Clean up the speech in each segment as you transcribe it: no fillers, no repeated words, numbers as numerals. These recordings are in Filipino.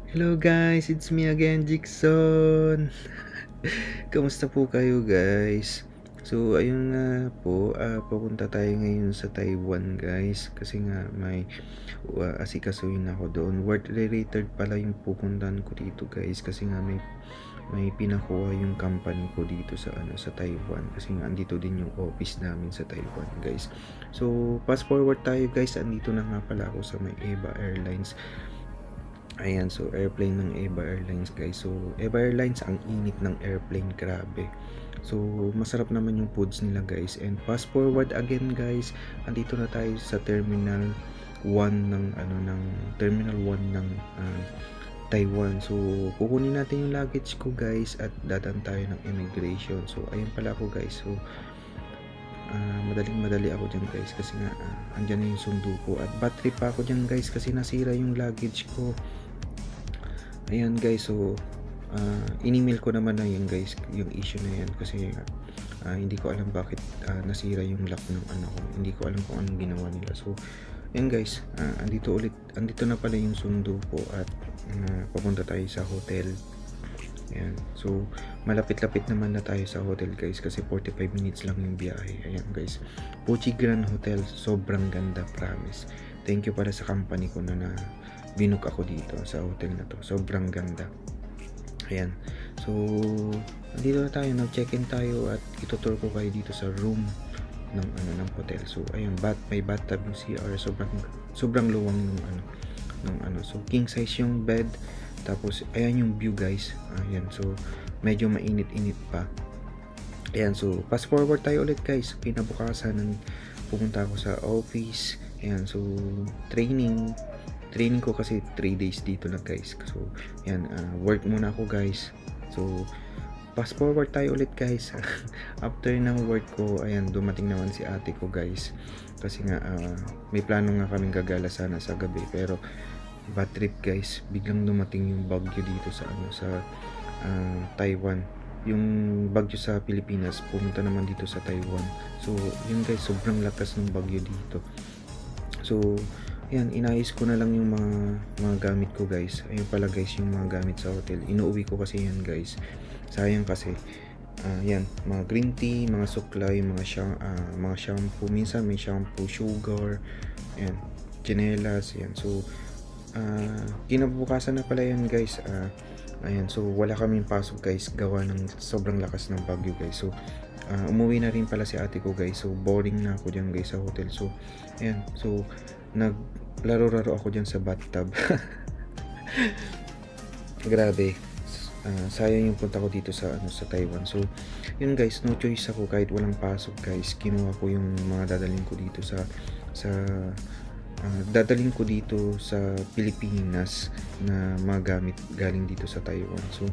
Hello guys, it's me again, Jigson. Kamusta po kayo guys? So ayun nga po, papunta tayo ngayon sa Taiwan guys. Kasi nga may asikasuhin ako doon. Worth related pala yung pupuntahan ko dito guys. Kasi nga may pinakuha yung company ko dito sa Taiwan. Kasi nga andito din yung office namin sa Taiwan guys. So fast forward tayo guys, andito na nga pala ako sa may EVA Airlines. Ayan, so airplane ng EVA Airlines guys. So EVA Airlines, ang init ng airplane, grabe. So masarap naman yung foods nila guys. And fast forward again guys, andito na tayo sa Terminal 1 ng Terminal 1 ng Taiwan. So kukunin natin yung luggage ko guys at dadaan tayo ng immigration. So ayun pala ako guys. So madali ako dyan guys kasi nga andyan na yung sundo ko at bad trip pa ako dyan guys kasi nasira yung luggage ko. Ayan guys, so in-email ko naman na yun guys, yung issue na yan kasi hindi ko alam bakit nasira yung lock ng ano ko. Hindi ko alam kung anong ginawa nila. So ayan guys, andito na pala yung sundo ko at papunta tayo sa hotel. Ayan, so malapit-lapit naman na tayo sa hotel guys kasi 45 minutes lang yung biyahe. Ayan guys, Puchi Grand Hotel, sobrang ganda, promise. Thank you pala sa company ko na binook ako dito sa hotel na to, sobrang ganda. Ayan, so dito na tayo, nag-check-in tayo at itutur ko kayo dito sa room ng hotel. So ayun, may bathtub yung CR, sobrang luwang ng so king size yung bed. Tapos ayan yung view guys. Ayan, so medyo mainit-init pa. Ayan, so fast forward tayo ulit guys. Kinabukasan pumunta ako sa office. Ayan, so training ko kasi 3 days dito na guys. So ayan, work muna ako guys. So fast forward tayo ulit guys. After ng work ko, ayan, dumating naman si ate ko guys. Kasi nga may plano nga kaming gagala sana sa gabi, pero bad trip guys, biglang dumating yung bagyo dito sa Taiwan. Yung bagyo sa Pilipinas pumunta naman dito sa Taiwan. So yun guys, sobrang lakas ng bagyo dito. So ayan, inayos ko na lang yung mga gamit ko guys. Ayun pala guys, yung mga gamit sa hotel, inuuwi ko kasi yan guys. Sayang kasi yan, mga green tea, mga suklay, mga shampoo, minsan may shampoo, sugar, ayan, chinelas, yan. So kinabukasan na pala yan guys. Ayan, so wala kaming pasok guys gawa ng sobrang lakas ng bagyo guys. So umuwi na rin pala si ate ko guys. So boring na ako dyan guys sa hotel. So ayan, so naglaro-laro ako dyan sa bathtub. Grabe, sayang yung punta ko dito sa Taiwan. So yun guys, no choice ako, kahit walang pasok guys, kinuha ko yung mga dadalhin ko dito sa dadalhin ko dito sa Pilipinas na mga gamit galing dito sa Taiwan. So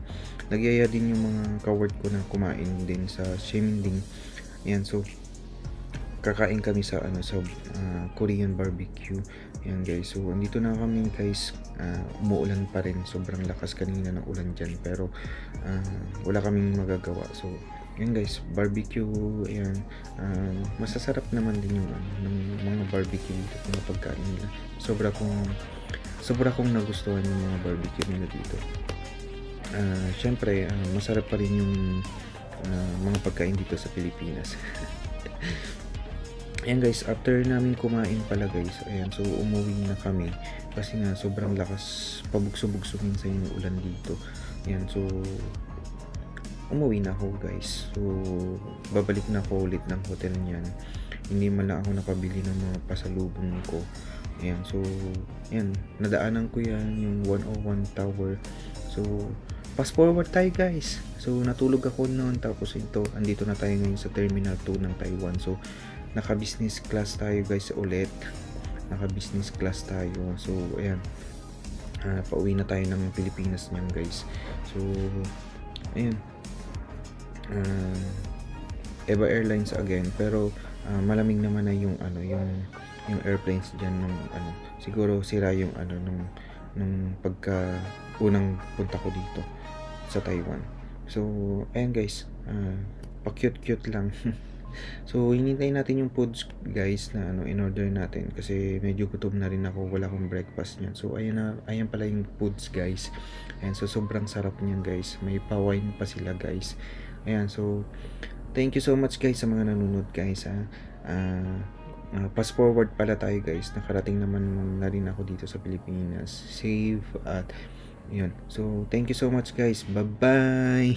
nagyaya din yung mga ka-work ko na kumain din sa Shiminding. Yan, so kakain kami sa Korean barbecue. Yan guys, so andito na kami guys. Umuulan pa rin, sobrang lakas kanina ng ulan dyan, pero wala kaming magagawa. So yan guys, barbecue. Ayan, masasarap naman din yung ng mga barbecue dito, mga pagkain nila. Sobra kong nagustuhan yung mga barbecue nila dito. Syempre masarap pa rin yung mga pagkain dito sa Pilipinas. Ayan guys, after namin kumain pala guys, ayan, so umuwi na kami kasi nga sobrang lakas, pabugso-bugso minsan yung ulan dito. Ayan, so umuwi na ako guys. So babalik na ako ulit ng hotel niyan. Hindi man lang ako nakabili ng mga pasalubong ko. Ayan, so ayan, nadaanan ko yan, yung 101 Tower. So fast forward tayo guys. So natulog ako noon, tapos andito na tayo ngayon sa Terminal 2 ng Taiwan. So naka business class tayo guys ulit. Naka business class tayo. So ayan, pauwi na tayo ng Pilipinas niyan guys. So ayan, EVA Airlines again, pero malamig naman na yung yung airplanes diyan nung siguro sira yung nung pagka unang punta ko dito sa Taiwan. So ayan guys, pa cute lang. So, hinintay natin yung foods guys na ano, in-order natin kasi medyo gutom na rin ako, wala akong breakfast niyan. So, ayan pala yung foods guys. Ayan, so sobrang sarap niyan guys. May pa-wine pa sila guys. Ayan, so thank you so much guys sa mga nanonood guys ha. Fast forward pala tayo guys. Nakarating naman na rin ako dito sa Pilipinas. Safe at yun. So, thank you so much guys. Bye-bye.